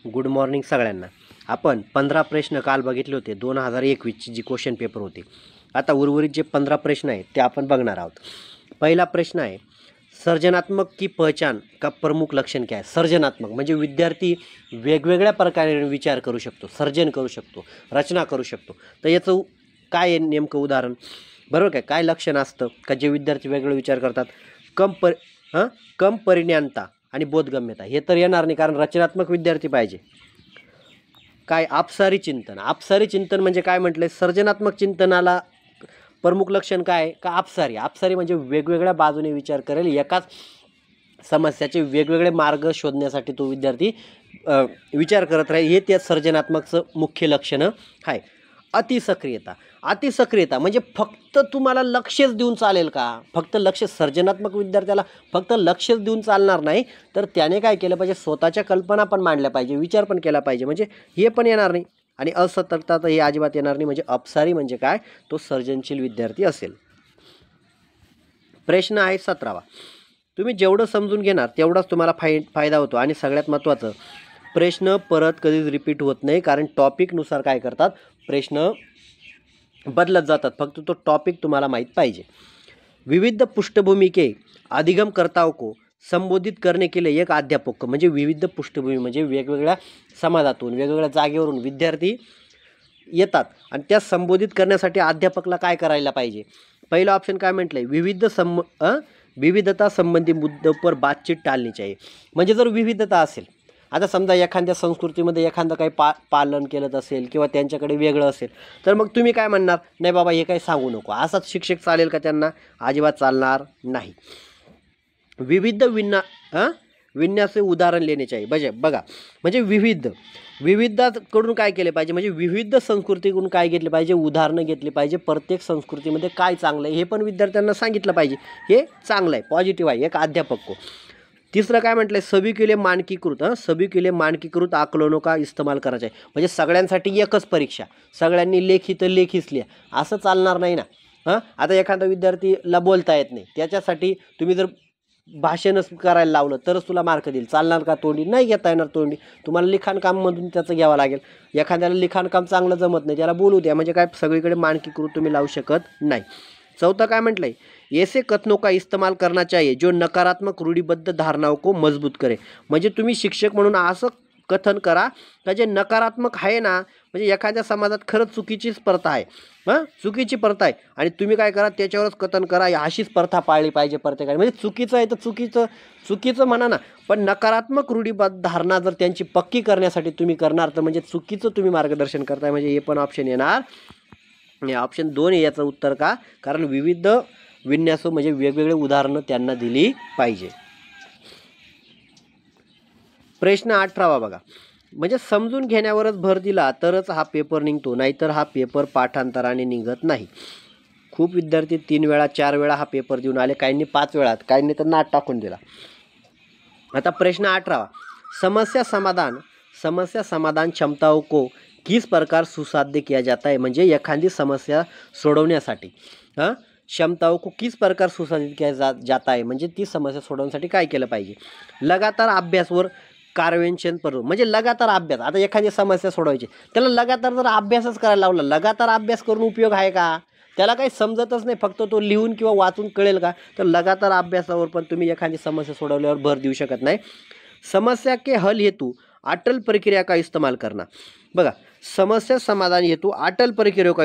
Good morning सगळ्यांना। आपण 15 प्रश्न काल बघितले होते 2021ची जी क्वेश्चन पेपर होती। आता उर्वरित जे 15 प्रश्न आहेत ते आपण बघणार आहोत। पहिला प्रश्न आहे, सर्जनात्मक की पहचान का प्रमुख लक्षण क्या है। सर्जनात्मक म्हणजे विद्यार्थी वेगवेगळ्या प्रकारे विचार करू शकतो, सर्जन करू शकतो, रचना करू शकतो। तर याचं काय आहे नेमकं उदाहरण, बरोबर काय काय लक्षण असतं का जे विद्यार्थी वेगळे विचार करतात। कम परिज्ञानता आणि बोधगम्यता हे तर येणार नाही, कारण रचनात्मक विद्यार्थी पाहिजे। काय आपसारी चिंतन, आपसारी चिंतन म्हणजे काय म्हटले, सर्जनात्मक चिंतनाला प्रमुख लक्षण काय का आपसारी। आपसारी म्हणजे वेगवेगळ्या बाजूने विचार करेल, एकाच समस्याचे वेगवेगळे मार्ग शोधण्यासाठी तो विद्यार्थी विचार करत राहील, हे त्या सर्जनात्मकचं मुख्य लक्षण आहे। अतिसक्रियता, अतिसक्रियता म्हणजे फक्त तुम्हाला लक्षच देऊन चालेल का, फक्त लक्ष। सर्जनात्मक विद्यार्थ्याला फक्त लक्षच देऊन चालणार नाही, तर त्याने काय केलं पाहिजे, स्वतःच्या कल्पना पण मांडल्या पाहिजे, विचार पण केला पाहिजे, म्हणजे हे पण येणार नाही। आणि असतर्कता तर हे अजिबात येणार नाही, म्हणजे अपसारी म्हणजे काय, तो सर्जनशील विद्यार्थी असेल। प्रश्न आहे 17वा, तुम्ही जेवढं समजून घेणार तेवढाच तुम्हाला फायदा होतो। आणि सगळ्यात महत्त्वाचं, प्रश्न परत कधीच रिपीट होत नाही, कारण टॉपिकनुसार काय करतात, प्रश्न बदलत जातात, फक्त तो टॉपिक तुम्हाला माहीत पाहिजे। विविध पृष्ठभूमि के अधिगमकर्ताओं को संबोधित करने के लिए एक अध्यापक को, म्हणजे विविध पृष्ठभूमी म्हणजे वेगवेगळ्या समाजातून वेगवेगळ्या जागेवरून विद्यार्थी येतात आणि त्या संबोधित करण्यासाठी अध्यापकला काय करायला पाहिजे। पहिला ऑप्शन काय म्हटलंय, विविधता संबंधी मुद्दों पर बातचीत टाळली चाहिए। म्हणजे जर विविधता असेल, आता समजा एखाद्या संस्कृतीमध्ये एखादं काही पालन केलं असेल किंवा त्यांच्याकडे वेगळं असेल, तर मग तुम्ही काय म्हणणार, नाही बाबा हे काही सांगू नको, असाच शिक्षक चालेल का त्यांना, अजिबात चालणार नाही। विविध विन्यास उदाहरण लेणे चाहिए। बघा म्हणजे विविधकडून काय केले पाहिजे, म्हणजे विविध संस्कृतीकडून काय घेतले पाहिजे, उदाहरणं घेतली पाहिजे। प्रत्येक संस्कृतीमध्ये काय चांगलं आहे हे पण विद्यार्थ्यांना सांगितलं पाहिजे, हे चांगलं आहे, पॉझिटिव्ह आहे, एक अध्यापक को। तिसरं काय म्हटलंय, सभी के लिए मानकीकृत आकलनों का इस्तेमाल करायचा आहे, म्हणजे सगळ्यांसाठी एकच परीक्षा, सगळ्यांनी लेखी तर लेखीच लिहा, असं चालणार नाही ना। आता एखादा विद्यार्थीला बोलता येत नाही, त्याच्यासाठी तुम्ही जर भाषणच करायला लावलं तरच तुला मार्क देईल, चालणार का, तोंडी नाही घेता येणार, तोंडी तुम्हाला लिखाणकाममधून त्याचं घ्यावं लागेल। एखाद्याला लिखाणकाम चांगलं जमत नाही, त्याला बोलू द्या, म्हणजे काय सगळीकडे मानकीकृत तुम्ही लावू शकत नाही। चौथा काय म्हटलंय, ऐसे कथनों का इस्तेमाल करना चाहिए जो नकारात्मक रूढ़िबद्ध धारणाओं को मजबूत करे, म्हणजे तुम्ही शिक्षक म्हणून असं कथन करा का जे नकारात्मक आहे ना, म्हणजे एखाद्या समाजात खरंच चुकीचीच प्रथा आहे, चुकीची प्रथा आहे, आणि तुम्ही काय करा त्याच्यावरच कथन करा, अशीच प्रथा पाळली पाहिजे प्रत्येकाने, म्हणजे चुकीचं आहे तर चुकीचं म्हणा ना, पण नकारात्मक रूढीबद्ध धारणा जर त्यांची पक्की करण्यासाठी तुम्ही करणार तर म्हणजे चुकीचं तुम्ही मार्गदर्शन करताय, म्हणजे हे पण ऑप्शन येणार। ऑप्शन 2 आहे याचं उत्तर का, कारण विविध विन्यास म्हणजे वेगवेगळे उदाहरणं त्यांना दिली पाहिजे। प्रश्न 18वा बघा, म्हणजे समजून घेण्यावरच भर दिला तरच हा पेपर निघतो, नाहीतर हा पेपर पाठांतराने निघत नाही। खूप विद्यार्थी 3 वेळा 4 वेळा हा पेपर देऊन आले, काहींनी 5 वेळा, काहींनी तर नाट टाकून दिला। आता प्रश्न 18वा, समस्या समाधान क्षमताओं को किस प्रकार सुसाध्य किया जाता है, म्हणजे एखादी समस्या सोडवण्यासाठी क्षमताओं को किस प्रकार सुसाधित किया जाता है, म्हणजे ती समस्या सोडवण्यासाठी काय केलं पाहिजे। लगातार अभ्यास वर कार्यान्वयन पर, म्हणजे लगातार अभ्यास, आता एखादी समस्या सोडवायची त्याला लगातार जर अभ्यासच करायला लावला, लगातार अभ्यास करून उपयोग आहे का, त्याला काही समजतच नाही, फक्त तो लिहून किंवा वाचून कळेल का, तर लगातार अभ्यासावर पण तुम्ही एखादी समस्या सोडवल्यावर भर देऊ शकत नाही। समस्या के हल हेतु अटल प्रक्रिया का इस्तेमाल करना, बघा समस्या समाधान हेतु अटल प्रक्रिया का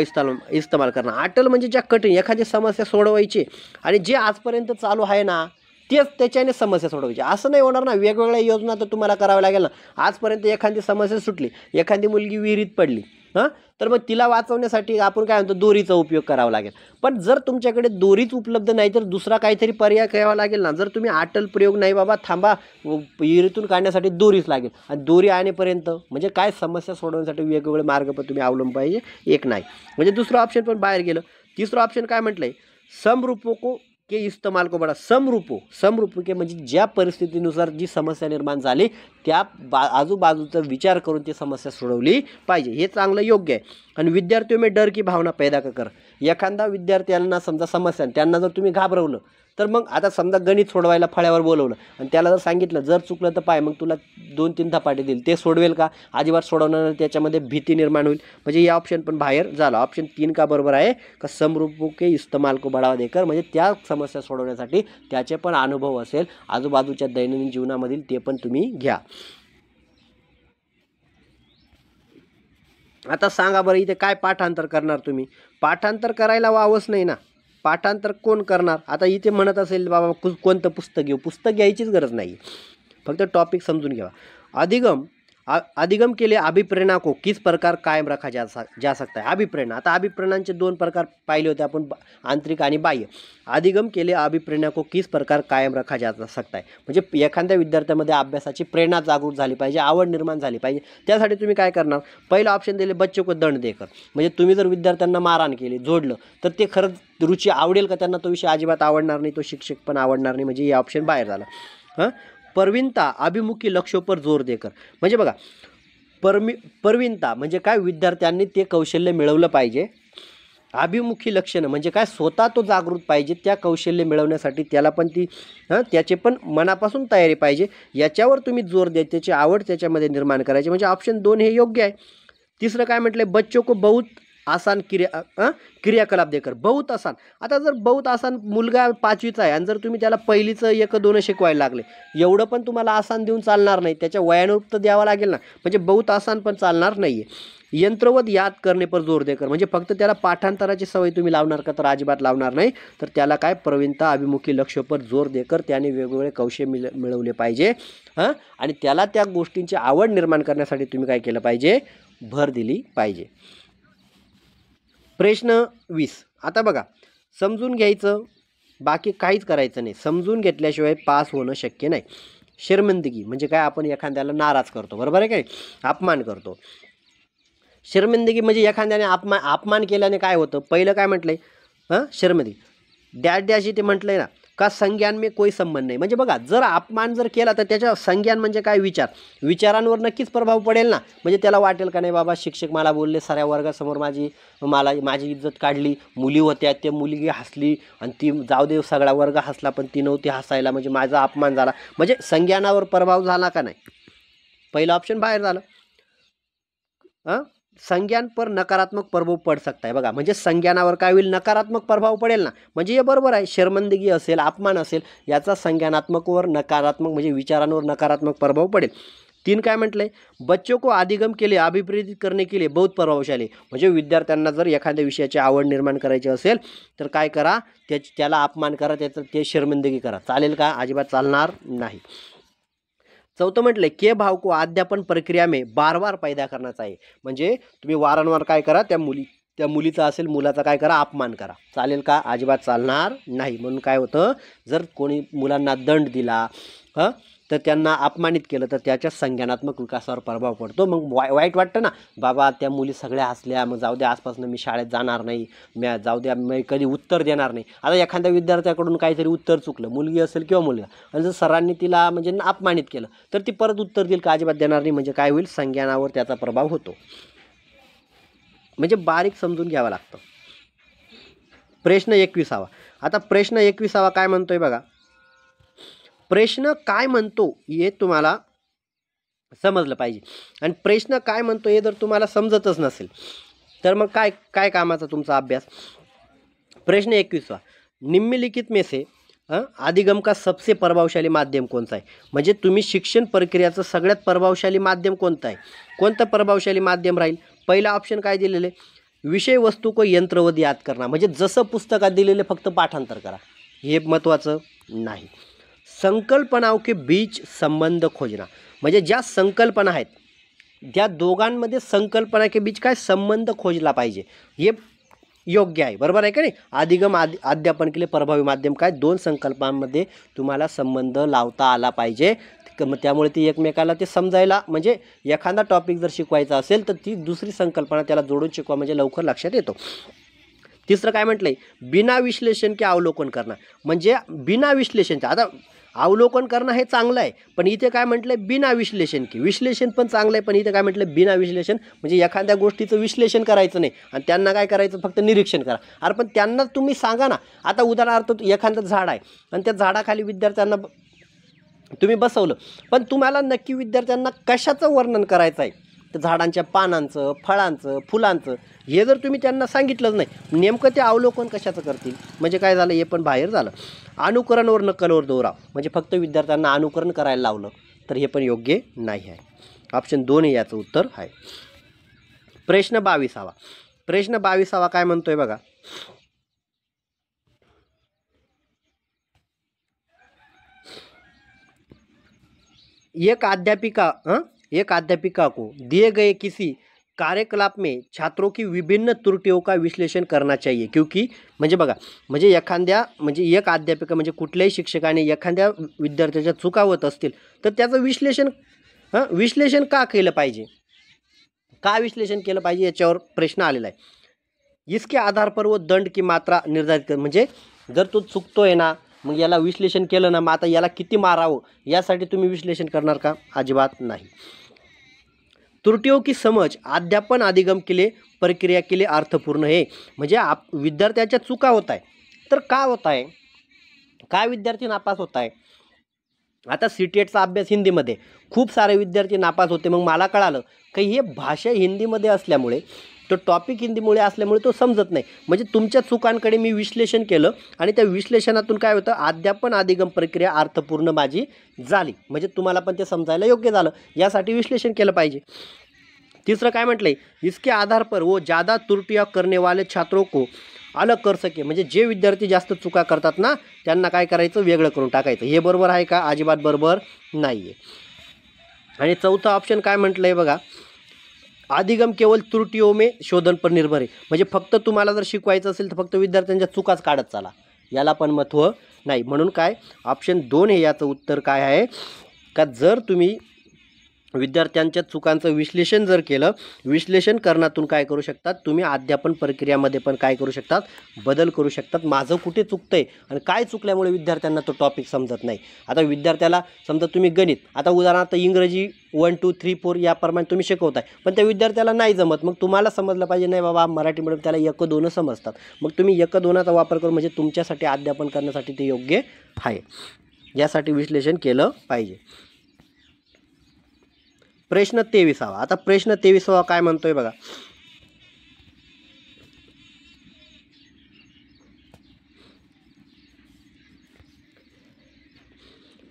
इस्तेमाल करना। अटल म्हणजे ज्या कठीण एखादी समस्या सोडवायची आणि जे आजपर्यंत चालू आहे ना तेच त्याच्याने समस्या सोडवायची, असं नाही होणार ना, वेगवेगळ्या योजना तर तुम्हाला कराव्या लागेल ना। आजपर्यंत एखादी समस्या सुटली, एखादी मुलगी विहिरीत पडली, तर मग तिला वाचवण्यासाठी आपण काय म्हणतो, दोरीचा उपयोग करावा लागेल, पण जर तुमच्याकडे दोरीच उपलब्ध नाही तर दुसरा काहीतरी पर्याय करावा लागेल ना। जर तुम्ही अटल प्रयोग नाही बाबा थांबा, विहिरीतून काढण्यासाठी दोरीच लागेल, आणि दोरी आणेपर्यंत म्हणजे काय समस्या सोडवण्यासाठी वेगवेगळे मार्ग पण तुम्ही अवलंब पाहिजे, एक नाही, म्हणजे दुसरं ऑप्शन पण बाहेर गेलं। तिसरं ऑप्शन काय म्हटलंय, समरूपों को के इस्तेमाल को बडा, समरूप के म्हणजे ज्या परिस्थितीनुसार जी समस्या निर्माण झाली त्या आजूबाजूचा विचार करून ती समस्या सोडवली पाहिजे, हे चांगलं योग्य आहे। आणि विद्यार्थियों में डर की भावना पैदा कर, एखादा विद्यार्थ्यांना समजा समस्या त्यांना जर तुम्ही घाबरवलं तर मग आता समजा गणित सोडवायला फळ्यावर बोलवलं आणि त्याला जर सांगितलं जर चुकलं तर पाय मग तुला 2-3 धपाटे देईल, ते सोडवेल का? अजिबात सोडवणार नाही, त्याच्यामध्ये भीती निर्माण होईल. म्हणजे या ऑप्शन पण बाहेर झाला. ऑप्शन 3 का बरोबर आहे का समरूपों के इस्तेमाल को बढ़ावा देकर, म्हणजे त्या समस्या सोडवण्यासाठी त्याचे पण अनुभव असेल आजूबाजूच्या दैनंदिन जीवनामधील ते पण तुम्ही घ्या. आता सांगा बरं इथे काय पाठांतर करणार तुम्ही? पाठांतर करायला वावच नाही ना, पाठांतर कोण करणार? आता इथे म्हणत असेल बाबा कोणतं पुस्तक घेऊ, पुस्तक घ्यायचीच गरज नाही, फक्त टॉपिक समजून घ्यावा. अधिगम के लिए अभिप्रेरणा को किस प्रकार कायम रखा जा सकता है. अभिप्रेरणा, आता अभिप्रेरणांचे 2 प्रकार पाहिले होते आपण, आंतरिक आणि बाह्य. अधिगम के लिए अभिप्रेरणा को किस प्रकार कायम रखा जा सकता है, म्हणजे एखाद्या विद्यार्थ्यामध्ये अभ्यासाची प्रेरणा जागृत झाली पाहिजे, आवड निर्माण झाली पाहिजे. त्यासाठी तुम्ही काय करणार? पहिला ऑप्शन दिले बच्चों को दंड देकर, म्हणजे तुम्ही जर विद्यार्थ्यांना मारहाण केली, जोडलं तर ते खरंच रुची आवडेल का त्यांना? तो विषय अजिबात आवडणार नाही, तो शिक्षक पण आवडणार नाही, म्हणजे हे ऑप्शन बाहेर झालं. हां, परवीनता अभिमुखी लक्ष्यों पर जोर देकर, म्हणजे बघा परवीनता म्हणजे काय? विद्यार्थ्यांनी ते कौशल्य मिळवलं पाहिजे. अभिमुखी लक्षणं म्हणजे काय? स्वतः तो जागृत पाहिजे, त्या कौशल्य मिळवण्यासाठी त्याला पण ती त्याचे पण मनापासून तयारी पाहिजे, याच्यावर तुम्ही जोर द्या, त्याची आवड त्याच्यामध्ये निर्माण करायची, म्हणजे ऑप्शन 2 हे योग्य आहे. तिसरं काय म्हटलंय? बच्चों को बहुत आसान क्रियाकलाप देकर, बहुत आसान. आता जर बहुत आसान, मुलगा 5वीचा आहे आणि जर तुम्ही त्याला पहिलीचं 1-2 शिकवायला लागले, एवढं पण तुम्हाला आसान देऊन चालणार नाही, त्याच्या वयानुरूप तर द्यावं लागेल ना, म्हणजे बहुत आसान पण चालणार नाही आहे. यंत्रवत याद करणे पर जोर देकर, म्हणजे फक्त त्याला पाठांतराची सवय तुम्ही लावणार का? तर अजिबात लावणार नाही. तर त्याला काय? प्रवीणता अभिमुखी लक्ष्य पर जोर देकर, त्याने वेगवेगळे कौशल्य मिळवले पाहिजे. आणि त्याला त्या गोष्टींची आवड निर्माण करण्यासाठी तुम्ही काय केलं पाहिजे? भर दिली पाहिजे. प्रश्न 20. आता बघा, समजून घ्यायचं, बाकी काहीच करायचं नाही. समजून घेतल्याशिवाय पास होणं शक्य नाही. शर्मिंदगी म्हणजे काय? आपण एखाद्याला नाराज करतो, बरोबर आहे काय? अपमान करतो. शर्मिंदगी म्हणजे एखाद्याने अपमान केल्याने काय होतं? पहिलं काय म्हटलंय? शर्मिंदगी डॅश डॅश इथे म्हटलंय ना का संज्ञान में कोई संबंध नाही, म्हणजे बघा जर अपमान जर केला तर त्याच्या संज्ञान म्हणजे काय? विचारांवर नक्कीच प्रभाव पडेल ना, म्हणजे त्याला वाटेल का नाही बाबा शिक्षक मला बोलले, साऱ्या वर्गासमोर माझी इज्जत काढली, मुली होत्या, त्या मुलगी हसली आणि ती जाऊ दे सगळा वर्ग हसला पण ती नव्हती हसायला, म्हणजे माझा अपमान झाला, म्हणजे संज्ञानावर प्रभाव झाला का नाही? पहिलं ऑप्शन बाहेर झालं. संज्ञान पर नकारात्मक प्रभाव पड सकता है, बघा म्हणजे संज्ञानावर काय होईल? नकारात्मक प्रभाव पडेल ना, म्हणजे हे बरोबर आहे. शर्मिंदगी असेल, अपमान असेल, याचा संज्ञानात्मकवर नकारात्मक म्हणजे विचारांवर नकारात्मक प्रभाव पडेल. 3 काय म्हटलंय? बच्चों को अधिगम के लिए अभिप्रेरित करने के लिए बहुत प्रभावशाली, म्हणजे विद्यार्थ्यांना जर एखाद्या विषयाची आवड निर्माण करायची असेल तर काय करा? त्याला अपमान करा, ते शर्मिंदगी करा. चालेल का? अजिबात चालणार नाही. 4थं म्हटलंय के भाव को अध्यापन प्रक्रिया में बार बार पैदा करना चाहिए, म्हणजे तुम्ही वारंवार काय करा? त्या मुलीचा असेल मुलाचा काय करा? अपमान करा. चालेल का? अजिबात चालणार नाही. म्हणून काय होतं? जर कोणी मुलांना दंड दिला तर त्यांना अपमानित केलं तर त्याच्या संज्ञानात्मक विकासावर प्रभाव पडतो. मग वाईट वाटतं ना, बाबा त्या मुली सगळ्या हसल्या, मग जाऊ द्या आजपासून मी शाळेत जाणार नाही, जाऊ द्या मी कधी उत्तर देणार नाही. आता एखाद्या विद्यार्थ्याकडून काहीतरी उत्तर चुकलं, मुलगी असेल किंवा मुलगा, आणि जर सरांनी तिला म्हणजे अपमानित केलं तर ती परत उत्तर देईल का? अजिबात देणार नाही. म्हणजे काय होईल? संज्ञानावर त्याचा प्रभाव होतो. म्हणजे बारीक समजून घ्यावं लागतं. प्रश्न 21. आता प्रश्न 21 काय म्हणतोय बघा. प्रश्न काय म्हणतो हे तुम्हाला समजलं पाहिजे, आणि प्रश्न काय म्हणतो हे जर तुम्हाला समजतच नसेल तर मग काय कामाचा तुमचा अभ्यास. प्रश्न 21. निम्नलिखित में से अधिगम का सबसे प्रभावशाली माध्यम कौन सा है, म्हणजे तुम्ही शिक्षण प्रक्रियाचं सगळ्यात प्रभावशाली माध्यम कोणतं आहे? कोणतं प्रभावशाली माध्यम राहील? पहिला ऑप्शन काय दिलेले? विषय वस्तू को यंत्रवत याद करना, म्हणजे जसं पुस्तकात दिलेले फक्त पाठांतर करा, हे महत्त्वाचं नाही. संकल्पनाओं के बीच संबंध खोजना, म्हणजे ज्या संकल्पना आहेत त्या दोघांमध्ये संकल्पना के बीच काय संबंध खोजला पाहिजे, हे योग्य आहे. बरोबर आहे का नाही? अधिगम अध्यापन केले प्रभावी माध्यम काय? 2 संकल्पनांमध्ये तुम्हाला संबंध लावता आला पाहिजे. त्यामुळे ती एकमेकाला ते समजायला, म्हणजे एखादा टॉपिक जर शिकवायचा असेल तर ती दुसरी संकल्पना त्याला जोडून शिकवा, म्हणजे लवकर लक्षात येतो. तिसरं काय म्हटलंय? बिना विश्लेषण के अवलोकन करना, म्हणजे बिना विश्लेषणचं. आता अवलोकन करणं हे चांगलं आहे, पण इथे काय म्हटलं आहे बिना विश्लेषण की. विश्लेषण पण चांगलं आहे, पण इथे काय म्हटलं बिना विश्लेषण, म्हणजे एखाद्या गोष्टीचं विश्लेषण करायचं नाही आणि त्यांना काय करायचं फक्त निरीक्षण करा. अरे पण त्यांना तुम्ही सांगा ना. आता उदाहरणार्थ एखादं झाड आहे आणि त्या झाडाखाली विद्यार्थ्यांना तुम्ही बसवलं, पण तुम्हाला नक्की विद्यार्थ्यांना कशाचं वर्णन करायचं आहे, तर झाडांच्या पानांचं, फळांचं, फुलांचं, हे जर तुम्ही त्यांना सांगितलंच नाही, नेमकं ते अवलोकन कशाचं करतील. म्हणजे काय झालं, हे पण बाहेर झालं. अनुकरणवर नकलवर दोहराव, म्हणजे फक्त विद्यार्थ्यांना अनुकरण करायला लावलं, तर हे पण योग्य नाही आहे. ऑप्शन 2 हे याचं उत्तर आहे. प्रश्न 22वा. प्रश्न 22वा काय म्हणतोय बघा. एक अध्यापिका को दिए गए किसी कार्यकलाप में छात्रों की विभिन्न त्रुटियों का विश्लेषण करना चाहिए, क्योंकि म्हणजे बघा, म्हणजे एखाद्या म्हणजे एक अध्यापिका म्हणजे कुठल्याही शिक्षकाने एखाद्या विद्यार्थ्याच्या चुका होत असतील तर त्याचं विश्लेषण का केलं पाहिजे, का विश्लेषण केलं पाहिजे याच्यावर प्रश्न आलेला आहे. इसके आधार पर वो दंड की मात्रा निर्धारित कर, म्हणजे जर तो चुकतोय ना, मग याला विश्लेषण केलं ना, मग आता याला किती मारावं यासाठी तुम्ही विश्लेषण करणार का, अजिबात नाही. त्रुटियों की समझ अध्यापन अधिगम के लिए प्रक्रिया के लिए अर्थपूर्ण है, म्हणजे विद्यार्थ्याच्या चुका होत आहे तर का होत आहे, काय विद्यार्थी नापास होत आहे. आता सीटेटचा अभ्यास हिंदीमध्ये खूप सारे विद्यार्थी नापास होते. मग मला कळालं की हे भाषा हिंदीमध्ये असल्यामुळे, तो टॉपिक हिंदीमुळे असल्यामुळे तो समजत नाही. म्हणजे तुमच्या चुकांकडे मी विश्लेषण केलं आणि त्या विश्लेषणातून काय होतं, अध्यापन अधिगम प्रक्रिया अर्थपूर्ण माझी झाली, म्हणजे तुम्हाला पण ते समजायला योग्य झालं. यासाठी विश्लेषण केलं पाहिजे. तिसरं काय म्हटलंय, इसके आधार पर वो ज़्यादा त्रुटियां करने वाले छात्रों को अलग कर सके, म्हणजे जे विद्यार्थी जास्त चुका करतात ना त्यांना काय करायचं, वेगळं करून टाकायचं. हे बरोबर आहे का, अजिबात बरोबर नाही आहे. आणि चौथा ऑप्शन काय म्हटलंय बघा, अधिगम केवळ त्रुटियों में शोधन पर निर्भर आहे, म्हणजे फक्त तुम्हाला जर शिकवायचं असेल तर फक्त विद्यार्थ्यांच्या चुकाच काढत चाला, याला पण महत्त्व नाही. म्हणून काय ऑप्शन 2 हे याचं उत्तर काय आहे का, जर तुम्ही विद्यार्थ्यांच्या चुकांचं विश्लेषण जर केलं, विश्लेषण करण्यातून काय करू शकतात तुम्ही, अध्यापन प्रक्रियामध्ये पण काय करू शकतात, बदल करू शकतात. माझं कुठे चुकतंय आणि काय चुकल्यामुळे विद्यार्थ्यांना तो टॉपिक समजत नाही. आता विद्यार्थ्याला समजा तुम्ही गणित, आता उदाहरणार्थ इंग्रजी 1 2 3 4 याप्रमाणे तुम्ही शिकवताय, पण त्या विद्यार्थ्याला नाही जमत. मग तुम्हाला समजलं पाहिजे, नाही बाबा मराठी मीडियम त्याला 1 2 समजतात, मग तुम्ही 1 2चा वापर करून म्हणजे तुमच्यासाठी अध्यापन करण्यासाठी ते योग्य आहे. यासाठी विश्लेषण केलं पाहिजे. प्रश्न 23वा. आता प्रश्न 23वा काय म्हणतोय बघा,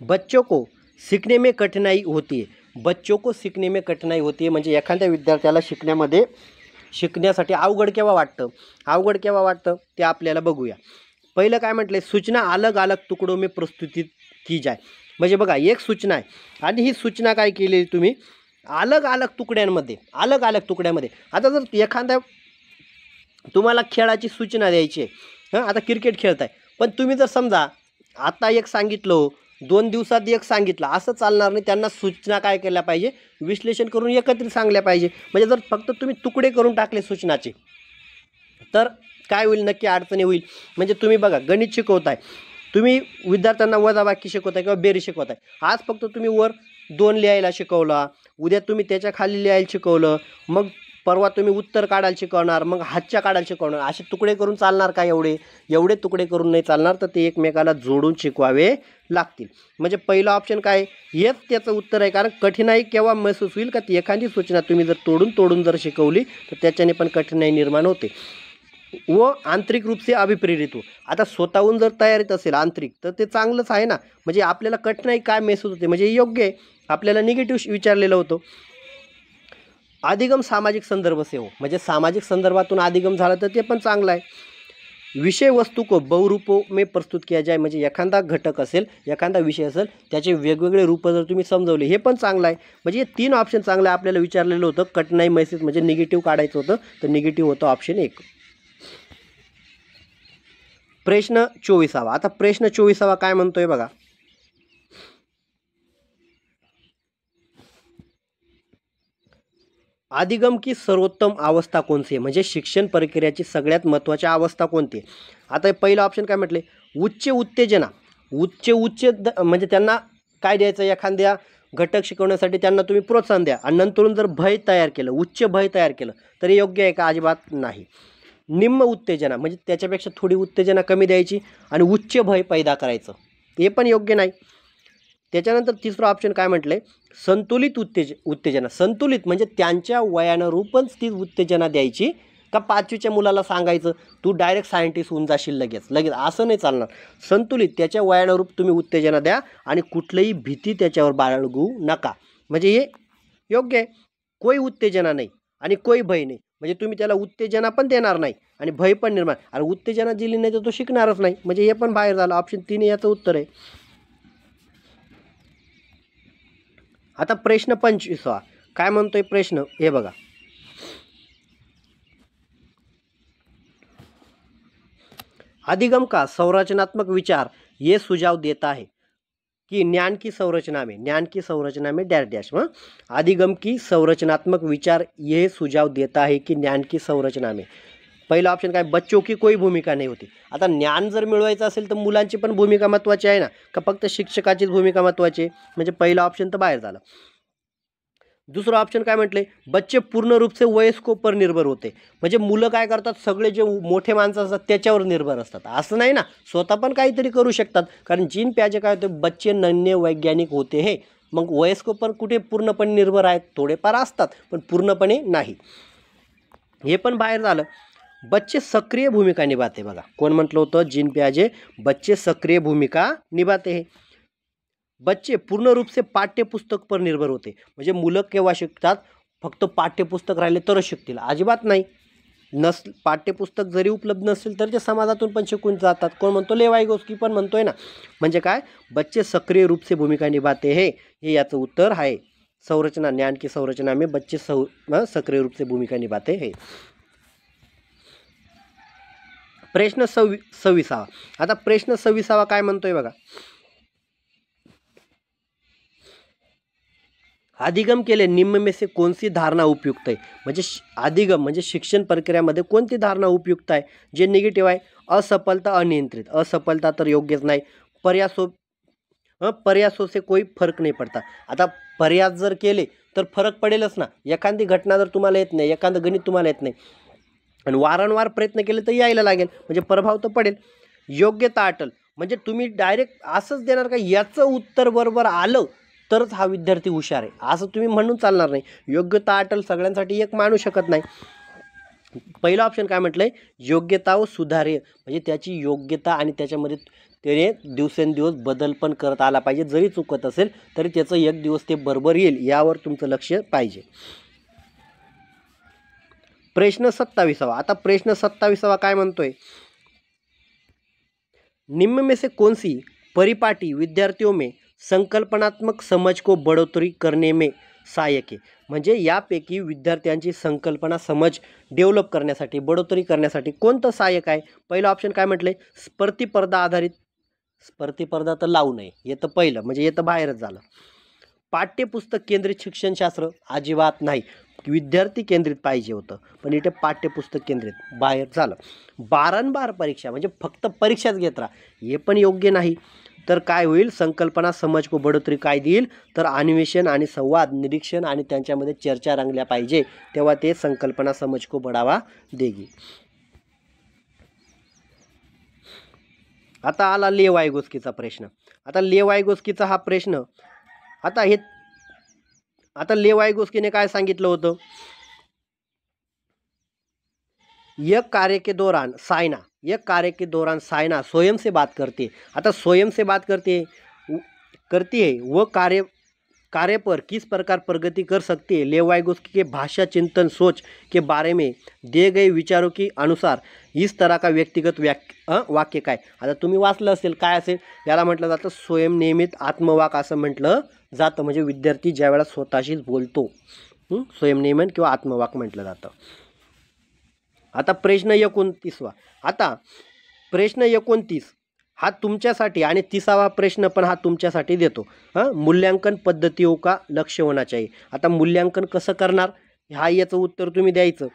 बच्चों को सीखने में कठिनाई होती है. बच्चों को सीखने में कठिनाई होती है, म्हणजे एखाद्या विद्यार्थ्याला शिकण्यासाठी अवघड केव्हा वाटतं ते आपल्याला बघूया. पहिलं काय म्हटलंय, सूचना अलग अलग तुकड़ों में प्रस्तुत की जाए, म्हणजे बघा एक सूचना आहे आणि ही सूचना काय केली तुम्ही अलग अलग तुकड्यांमध्ये. आता जर एखाद्या तुम्हाला खेळाची सूचना द्यायची आहे, आता क्रिकेट खेळताय, पण तुम्ही जर समजा आता एक सांगितलं, 2 दिवसात एक सांगितलं, असं चालणार नाही. त्यांना सूचना काय केल्या पाहिजे, विश्लेषण करून एकत्रित सांगल्या पाहिजे. म्हणजे जर फक्त तुम्ही तुकडे करून टाकले सूचनाचे तर काय होईल, नक्की अडचणी होईल. म्हणजे तुम्ही बघा गणित शिकवताय, तुम्ही विद्यार्थ्यांना वजाबाकी शिकवताय किंवा बेरीज शिकवताय, आज फक्त तुम्ही वर 2 लिहायला शिकवला, उद्या तुम्ही त्याच्या खाली लिहायला शिकवलं, मग परवा तुम्ही उत्तर काढायला शिकवणार, मग हातच्या काढायला शिकवणार. असे तुकडे करून चालणार का, एवढे तुकडे करून नाही चालणार. तर ते एकमेकाला जोडून शिकवावे लागतील. म्हणजे पहिला ऑप्शन काय, हेच त्याचं उत्तर आहे. कारण कठीणाई केव्हा महसूस होईल का, ती एखादी सूचना तुम्ही जर तोडून जर शिकवली तर त्याच्याने पण कठीणाई निर्माण होते. व आंतरिक रूप से अभिप्रेरित हो, आता स्वतःहून जर तयारीत असेल आंतरिक तर ते चांगलंच आहे ना. म्हणजे आपल्याला कठीणाई काय महसूस होते, म्हणजे योग्य आहे. आपल्याला निगेटिव्ह विचारलेलं होतं. अधिगम सामाजिक संदर्भ से हो, म्हणजे सामाजिक संदर्भातून अधिगम झाला तर ते पण चांगलं आहे. विषय वस्तू को बहुरूपों में प्रस्तुत किया जाए, म्हणजे एखादा घटक असेल, एखादा विषय असेल, त्याचे वेगवेगळे रूप जर तुम्ही समजवले, हे पण चांगलं आहे. म्हणजे हे 3 ऑप्शन चांगलं आहे. आपल्याला विचारलेलं होतं कठीणाई महसूस, म्हणजे निगेटिव्ह काढायचं होतं, तर निगेटिव्ह होतं ऑप्शन 1. प्रश्न 24वा. आता प्रश्न 24वा काय म्हणतोय बघा, अधिगम की सर्वोत्तम अवस्था कोणती आहे, म्हणजे शिक्षण प्रक्रियेची सगळ्यात महत्त्वाची अवस्था कोणती आहे. आता पहिला ऑप्शन काय म्हटले, उच्च उत्तेजना म्हणजे त्यांना काय द्यायचं, एखाद्या घटक शिकवण्यासाठी त्यांना तुम्ही प्रोत्साहन द्या आणि नंतरून जर भय तयार केलं, उच्च भय तयार केलं तरी योग्य आहे का? अजिबात नाही. निम्न उत्तेजना म्हणजे त्याच्यापेक्षा थोडी उत्तेजना कमी द्यायची आणि उच्च भय पैदा करायचं, हे पण योग्य नाही. त्याच्यानंतर तिसरं ऑप्शन काय म्हटलंय, संतुलित उत्तेजना. संतुलित म्हणजे त्यांच्या वयानुरूपच ती उत्तेजना द्यायची का 5वीच्या मुलाला सांगायचं तू डायरेक्ट सायंटिस्ट होऊन जाशील लगेच असं नाही चालणार. संतुलित त्याच्या वयानुरूप तुम्ही उत्तेजना द्या आणि कुठलीही भीती त्याच्यावर बाळगू नका, म्हणजे हे योग्य आहे. कोई उत्तेजना नाही आणि कोई भय नाही, म्हणजे तुम्ही त्याला उत्तेजना पण देणार नाही आणि भय पण निर्माण, आणि उत्तेजना दिली नाही तर तो शिकणारच नाही, म्हणजे हे पण बाहेर झालं. ऑप्शन 3 याचं उत्तर आहे. आता प्रश्न 25 काय म्हणतोय प्रश्न, हे बघा. अधिगम का संरचनात्मक विचार ये सुझाव देता है कि ज्ञान की संरचना में डैश डैश. अधिगम की संरचनात्मक विचार ये सुझाव देता है कि ज्ञान की संरचना में. पहिला ऑप्शन काय, बच्चों की कोई भूमिका नाही होती. आता ज्ञान जर मिळवायचं असेल तर मुलांची पण भूमिका महत्त्वाची आहे ना, का फक्त शिक्षकाचीच भूमिका महत्त्वाची आहे, म्हणजे पहिला ऑप्शन तर बाहेर झाला. दुसरं ऑप्शन काय म्हटले, बच्चे पूर्ण रूप से वयस्कों पर निर्भर होते, म्हणजे मुलं काय करतात, सगळे जे मोठे माणसं असतात त्याच्यावर निर्भर असतात. असं नाही ना, स्वतः पण काहीतरी करू शकतात. कारण जीन प्याजे काय होते, बच्चे नन्हे वैज्ञानिक होते हे. मग वयस्क पण कुठे पूर्णपणे निर्भर आहेत, थोडेफार असतात पण पूर्णपणे नाही, हे पण बाहेर झालं. बच्चे सक्रिय भूमिका निभाते. बघा कोण म्हटलं होतं, जीन प्याजे, बच्चे सक्रिय भूमिका निभाते हैं. बच्चे पूर्ण रूप से पाठ्यपुस्तक पर निर्भर होते, म्हणजे मुलं केव्हा शिकतात, फक्त पाठ्यपुस्तक राहिले तरच शिकतील, अजिबात नाही. पाठ्यपुस्तक जरी उपलब्ध नसेल तर ते समाजातून पण शिकून जातात. कोण म्हणतो, लेवाईगोस्की पण म्हणतोय ना. म्हणजे काय, बच्चे सक्रिय रूप से भूमिका निभाते हे याचं उत्तर आहे. संरचना, ज्ञान की संरचना में बच्चे सक्रिय रूप से भूमिका निभाते हैं. प्रश्न 26. आता प्रश्न 26 काय म्हणतोय बघा, अधिगम के लिए निम्न में से कौन सी धारणा उपयुक्त आहे. म्हणजे अधिगम म्हणजे शिक्षण प्रक्रियामध्ये कोणती धारणा उपयुक्त आहे, जे निगेटिव्ह आहे. असफलता अनियंत्रित, असफलता तर योग्यच नाही. प्रयासों से कोई फरक नाही पडता. आता प्रयास जर केले तर फरक पडेलच ना. एखादी घटना जर तुम्हाला येत नाही, एखादं गणित तुम्हाला येत नाही आणि वारंवार प्रयत्न केले तर यायला लागेल, म्हणजे प्रभाव तर पडेल. योग्यता अटल म्हणजे तुम्ही डायरेक्ट असंच देणार का याचं उत्तर बरोबर आलं तरच हा विद्यार्थी हुशार आहे असं तुम्ही म्हणून चालणार नाही. योग्यता अटल सगळ्यांसाठी एक मानू शकत नाही. पहिला ऑप्शन काय म्हटलंय, योग्यता व सुधार्य म्हणजे त्याची योग्यता आणि त्याच्यामध्ये त्याने दिवसेंदिवस बदल पण करत आला पाहिजे. जरी चुकत असेल तरी त्याचं एक दिवस ते बरोबर येईल, यावर तुमचं लक्ष पाहिजे. प्रश्न 27. आता प्रश्न 27 काय म्हणतोय, निम्न में से कौन सी परिपाटी विद्यार्थियों में संकल्पनात्मक समझ को बढ़ोतरी करने में सहायक आहे. म्हणजे यापैकी विद्यार्थ्यांची संकल्पना समज डेव्हलप करण्यासाठी, बढोतरी करण्यासाठी कोणतं सहाय्यक आहे. पहिलं ऑप्शन काय म्हटले, स्पर्धा आधारित. स्पर्धा तर लावू नये, हे तर पहिलं, म्हणजे हे तर बाहेरच झालं. पाठ्यपुस्तक केंद्रित शिक्षणशास्त्र अजिबात नाही, विद्यार्थी केंद्रित पाहिजे होतं, पण इथे पाठ्यपुस्तक केंद्रित, बाहेर झालं. वारंवार परीक्षा म्हणजे फक्त परीक्षाच घेत राहा, हे पण योग्य नाही. तर काय होईल, संकल्पना समज को बढोतरी काय देईल, तर अन्वेषण आणि संवाद, निरीक्षण आणि त्यांच्यामध्ये चर्चा रंगल्या पाहिजे, तेव्हा ते संकल्पना समज को बढ़ावा देगी. आता आला लेवाईगोस्कीचा प्रश्न. आता लेवाईगोस्कीचा हा प्रश्न, आता लेवाईगोस्कीने काय सांगितलं होतं, एक कार्य के दौरान सायना स्वयं से बात करती है. आता स्वयं से बात करती है वह कार्य पर किस प्रकार प्रगति कर सकती है. लेवाईगोस्की के भाषा चिंतन सोच के बारे में दिए गए विचारों के अनुसार इस तरह का व्यक्तिगत वाक्य काय. आता तुम्ही वाचलं असेल, काय असेल, याला म्हटलं जातं स्वयं नियमित आत्मवाक असं म्हटलं जातं. म्हणजे विद्यार्थी ज्या वेळेला स्वतःशीच बोलतो, स्वयंनियमन किंवा आत्मवाक म्हटलं जातं. आता प्रश्न 29. आता प्रश्न 29 हा तुमच्यासाठी आणि 30वा प्रश्न पण हा तुमच्यासाठी देतो. मूल्यांकन पद्धतियों का लक्ष्य होना चाहिए. आता मूल्यांकन कसं करणार, याचं उत्तर तुम्ही द्यायचं.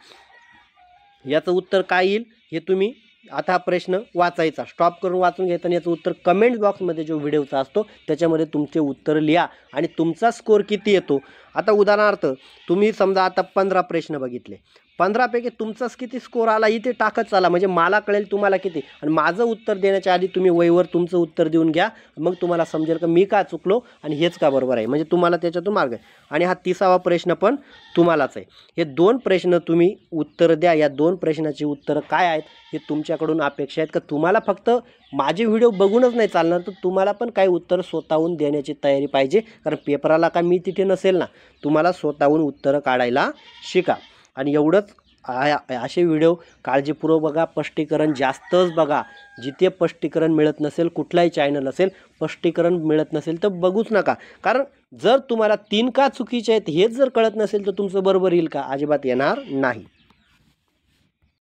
याचं उत्तर काय येईल हे तुम्ही आता हा प्रश्न वाचायचा, स्टॉप करून वाचून घ्यायचा आणि याचं उत्तर कमेंट बॉक्समध्ये जो व्हिडिओचा असतो त्याच्यामध्ये तुमचे उत्तर लिहा आणि तुमचा स्कोर किती येतो. आता उदाहरणार्थ तुम्ही समजा आता 15 प्रश्न बघितले, 15पैकी तुमचाच किती स्कोर आला इथे टाकत चाला, म्हणजे मला कळेल तुम्हाला किती. आणि माझं उत्तर देण्याच्या आधी तुम्ही वहीवर तुमचं उत्तर देऊन घ्या, मग तुम्हाला समजेल का मी का चुकलो आणि हेच का बरोबर आहे, म्हणजे तुम्हाला त्याच्यातून मार्ग आहे. आणि हा 30वा प्रश्न पण तुम्हालाच आहे. हे 2 प्रश्न तुम्ही उत्तर द्या. या 2 प्रश्नाची उत्तरं काय आहेत हे तुमच्याकडून अपेक्षा आहेत. का तुम्हाला फक्त माझे व्हिडिओ बघूनच नाही चालणार, तर तुम्हाला पण काही उत्तर स्वतःहून देण्याची तयारी पाहिजे, कारण पेपराला का मी तिथे नसेल ना. तुम्हाला स्वतःहून उत्तरं काढायला शिका. आणि एवढंच, असे व्हिडिओ काळजीपूर्वक बघा, स्पष्टीकरण जास्तच बघा. जिथे स्पष्टीकरण मिळत नसेल, कुठलाही चॅनल असेल स्पष्टीकरण मिळत नसेल तर बघूच नका. कारण जर तुम्हाला 3 का चुकीचे आहेत हेच जर कळत नसेल तर तुमचं बरोबर येईल का, अजिबात येणार नाही.